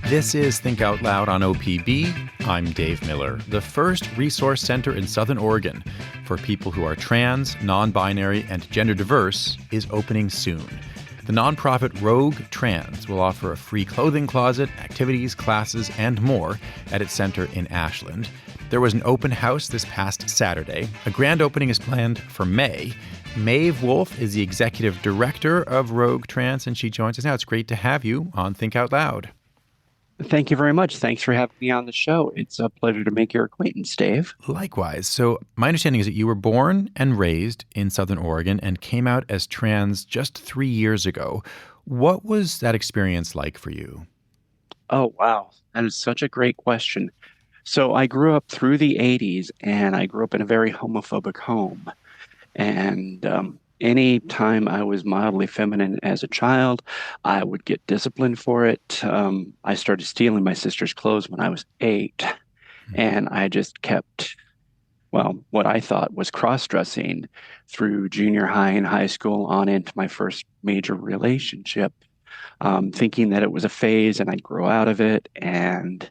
This is Think Out Loud on OPB. I'm Dave Miller. The first resource center in Southern Oregon for people who are trans, non-binary, and gender diverse is opening soon. The nonprofit Rogue Trans will offer a free clothing closet, activities, classes, and more at its center in Ashland. There was an open house this past Saturday. A grand opening is planned for May. Maeve Woulfe is the executive director of Rogue Trans, and she joins us now. It's great to have you on Think Out Loud. Thank you very much. Thanks for having me on the show. It's a pleasure to make your acquaintance, Dave. Likewise. So my understanding is that you were born and raised in Southern Oregon and came out as trans just 3 years ago. What was that experience like for you? Oh, wow. That is such a great question. So I grew up through the 80s and I grew up in a very homophobic home. And any time I was mildly feminine as a child, I would get disciplined for it. I started stealing my sister's clothes when I was 8. And I just kept, well, what I thought was cross-dressing through junior high and high school on into my first major relationship, thinking that it was a phase and I'd grow out of it. And,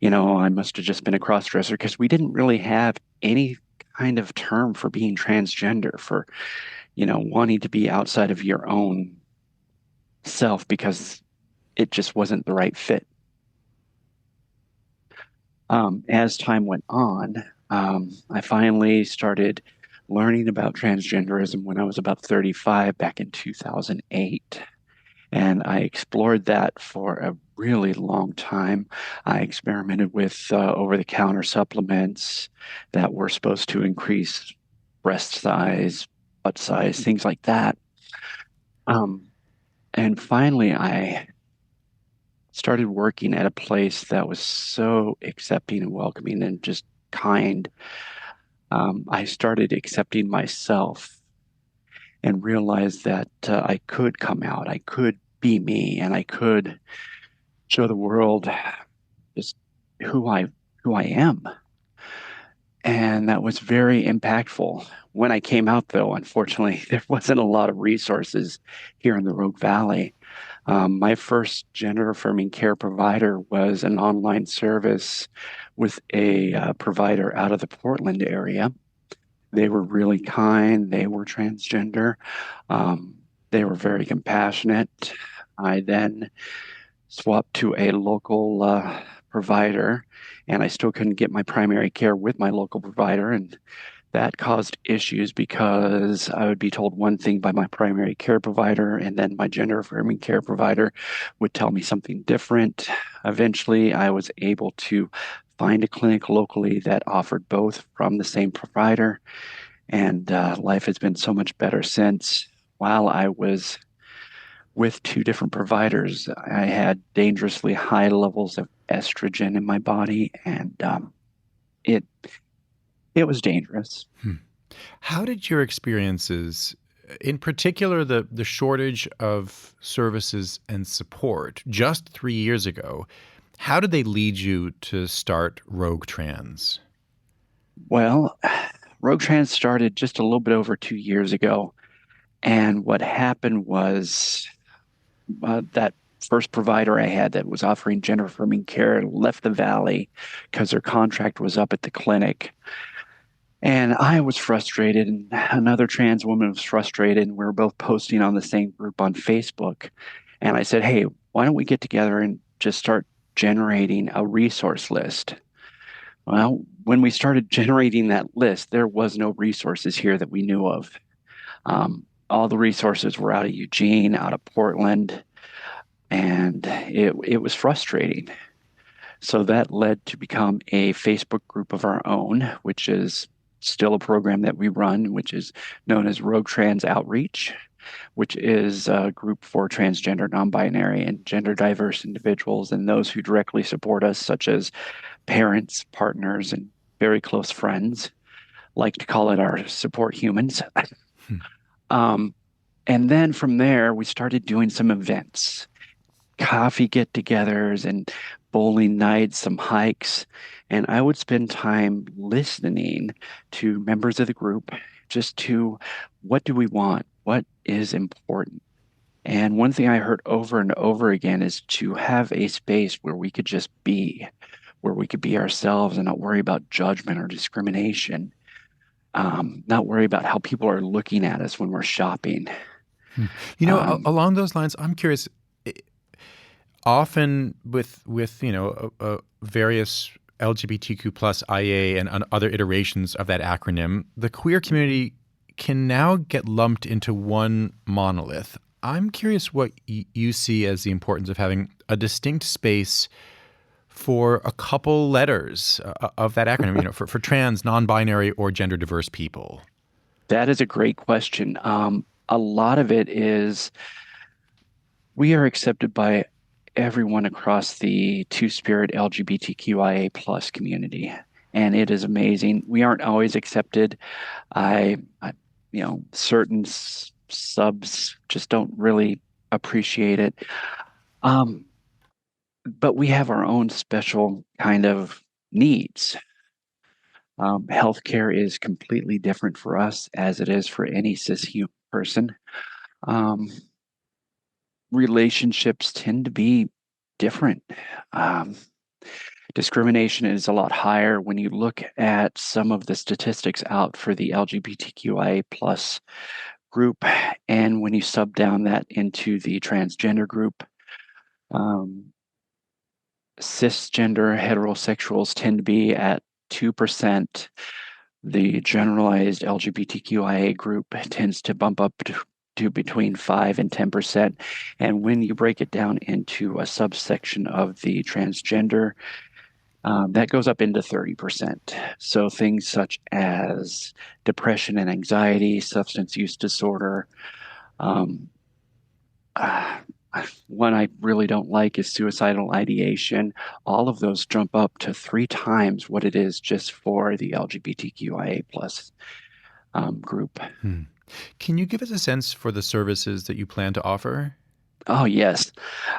I must have just been a cross-dresser because we didn't really have any kind of term for being transgender, for, wanting to be outside of your own self because it just wasn't the right fit. As time went on, I finally started learning about transgenderism when I was about 35 back in 2008. And I explored that for a really long time. I experimented with over-the-counter supplements that were supposed to increase breast size, butt size, things like that. Um, and finally, I started working at a place that was so accepting and welcoming and just kind. I started accepting myself and realized that I could come out, I could be me, and I could show the world just who I am. And that was very impactful. When I came out, though, unfortunately, there wasn't a lot of resources here in the Rogue Valley. My first gender affirming care provider was an online service with a provider out of the Portland area. They were really kind. They were transgender. They were very compassionate. I then swapped to a local provider, and I still couldn't get my primary care with my local provider. And that caused issues because I would be told one thing by my primary care provider, and then my gender affirming care provider would tell me something different. Eventually, I was able to find a clinic locally that offered both from the same provider, and life has been so much better since. While I was with 2 different providers, I had dangerously high levels of estrogen in my body, and it it was dangerous. How did your experiences, in particular the shortage of services and support just 3 years ago, how did they lead you to start Rogue Trans? Well, Rogue Trans started just a little bit over 2 years ago, and what happened was that first provider I had that was offering gender affirming care left the valley because their contract was up at the clinic. And I was frustrated, and another trans woman was frustrated, and we were both posting on the same group on Facebook. And I said, hey, why don't we get together and just start generating a resource list? Well, when we started generating that list, there was no resources here that we knew of. All the resources were out of Eugene, out of Portland, and it was frustrating. So that led to become a Facebook group of our own, which is still a program that we run, which is known as Rogue Trans Outreach, which is a group for transgender, non-binary, and gender diverse individuals and those who directly support us, such as parents, partners, and very close friends. Like to call it our support humans. um, and then from there, we started doing some events, coffee get-togethers and bowling nights, some hikes. And I would spend time listening to members of the group just to what do we want? What is important? And one thing I heard over and over again is to have a space where we could just be, where we could be ourselves and not worry about judgment or discrimination, not worry about how people are looking at us when we're shopping. Hmm. Um, Along those lines, I'm curious. Often with various LGBTQ plus IA and other iterations of that acronym, the queer community can now get lumped into one monolith. I'm curious what you see as the importance of having a distinct space for a couple letters of that acronym, for trans, non-binary, or gender diverse people. that is a great question. A lot of it is we are accepted by everyone across the two-spirit LGBTQIA plus community, and it is amazing. We aren't always accepted. I certain subs just don't really appreciate it. Um, but we have our own special kind of needs. Healthcare is completely different for us as it is for any person. Um, Relationships tend to be different. Um, Discrimination is a lot higher when you look at some of the statistics out for the LGBTQIA plus group, and when you sub down that into the transgender group, um, cisgender heterosexuals tend to be at 2%. The generalized LGBTQIA group tends to bump up to between 5 and 10%. And when you break it down into a subsection of the transgender, that goes up into 30%. So things such as depression and anxiety, substance use disorder, um, uh, one I really don't like is suicidal ideation. All of those jump up to 3 times what it is just for the LGBTQIA plus group. Hmm. Can you give us a sense for the services that you plan to offer? Oh, yes.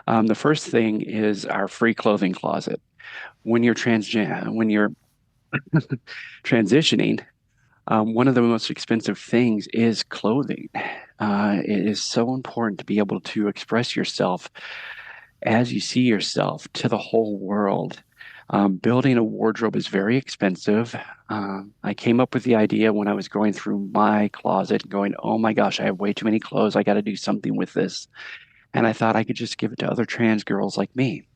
The first thing is our free clothing closet. When you're transitioning, one of the most expensive things is clothing. It is so important to be able to express yourself as you see yourself to the whole world. Building a wardrobe is very expensive. I came up with the idea when I was going through my closet, going, oh my gosh, I have way too many clothes. I got to do something with this. And I thought I could just give it to other trans girls like me.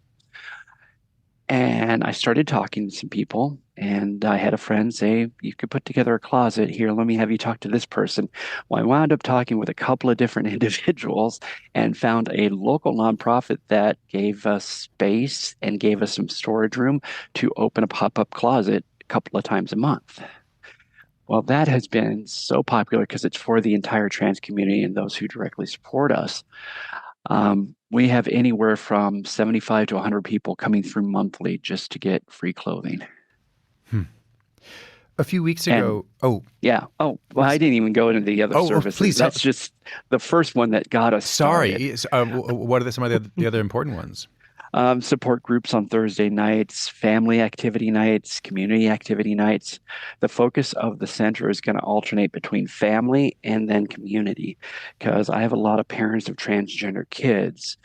And I started talking to some people, and I had a friend say, you could put together a closet here. Let me have you talk to this person. Well, I wound up talking with a couple of different individuals and found a local nonprofit that gave us space and gave us some storage room to open a pop-up closet a couple of times a month. Well, that has been so popular because it's for the entire trans community and those who directly support us. We have anywhere from 75 to 100 people coming through monthly just to get free clothing. Hmm. A few weeks And ago, oh, yeah, oh, well, I didn't even go into the other services. please. That's just the first one that got us Sorry. started. What are some of the other important ones? Support groups on Thursday nights, family activity nights, community activity nights. The focus of the center is going to alternate between family and then community because I have a lot of parents of transgender kids.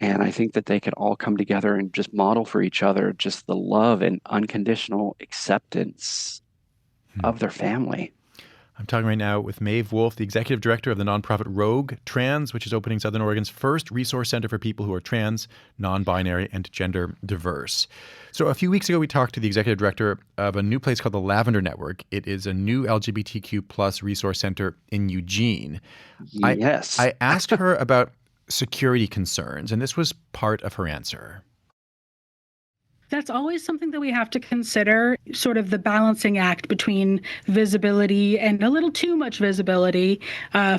And I think that they can all come together and just model for each other just the love and unconditional acceptance Hmm. of their family. I'm talking right now with Maeve Woulfe, the executive director of the nonprofit Rogue Trans, which is opening Southern Oregon's first resource center for people who are trans, non-binary, and gender diverse. So a few weeks ago, we talked to the executive director of a new place called the Lavender Network. It is a new LGBTQ plus resource center in Eugene. I, Yes. I asked her about security concerns, and this was part of her answer. That's always something that we have to consider, sort of the balancing act between visibility and a little too much visibility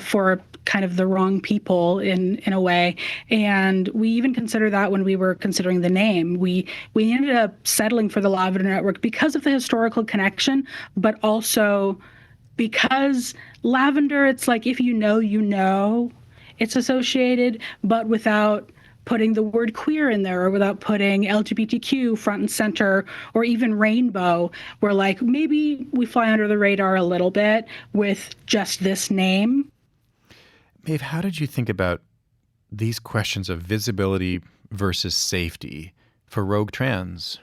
for kind of the wrong people in a way. And we even consider that when we were considering the name. We ended up settling for the Lavender Network because of the historical connection, but also because lavender, it's like if you know, you know, it's associated, but without putting the word queer in there or without putting LGBTQ front and center or even rainbow, where like maybe we fly under the radar a little bit with just this name. Maeve, how did you think about these questions of visibility versus safety for rogue trans?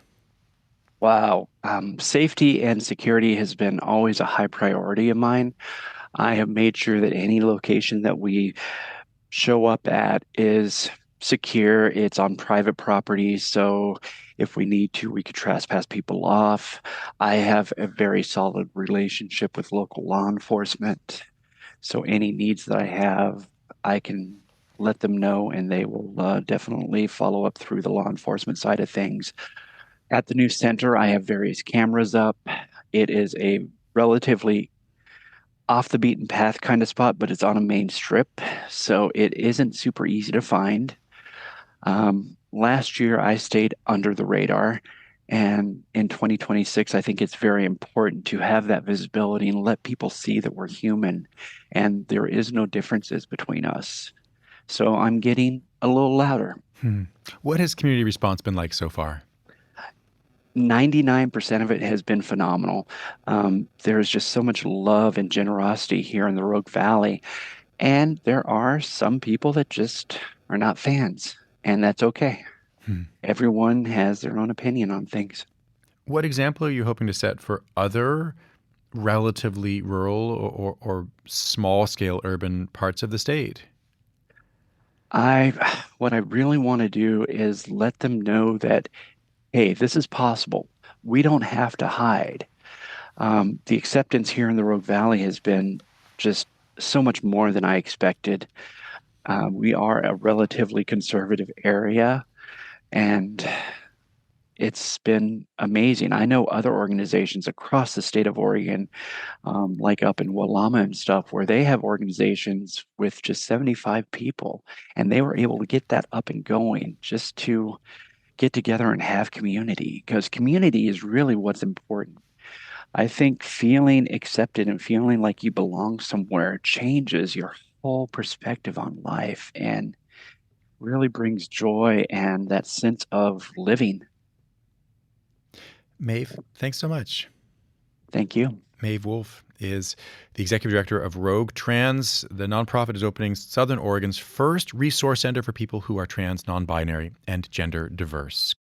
Wow. Safety and security has been always a high priority of mine. I have made sure that any location that we show up at is secure. It's on private property. So if we need to, we could trespass people off. I have a very solid relationship with local law enforcement. So any needs that I have, I can let them know and they will definitely follow up through the law enforcement side of things. At the new center, I have various cameras up. It is a relatively off the beaten path kind of spot, but it's on a main strip, so it isn't super easy to find. Last year, I stayed under the radar, and in 2026, I think it's very important to have that visibility and let people see that we're human and there is no differences between us. So I'm getting a little louder. What has community response been like so far? 99% of it has been phenomenal. There's just so much love and generosity here in the Rogue Valley. And there are some people that just are not fans, and that's okay. Everyone has their own opinion on things. What example are you hoping to set for other relatively rural or small-scale urban parts of the state? What I really want to do is let them know that, hey, this is possible. We don't have to hide. The acceptance here in the Rogue Valley has been just so much more than I expected. We are a relatively conservative area, and it's been amazing. I know other organizations across the state of Oregon, like up in Walama and stuff, where they have organizations with just 75 people, and they were able to get that up and going just to get together and have community, because community is really what's important. I think feeling accepted and feeling like you belong somewhere changes your whole perspective on life and really brings joy and that sense of living. Maeve, thanks so much. Thank you. Maeve Woulfe is the executive director of Rogue Trans. The nonprofit is opening Southern Oregon's first resource center for people who are trans, non-binary, and gender diverse.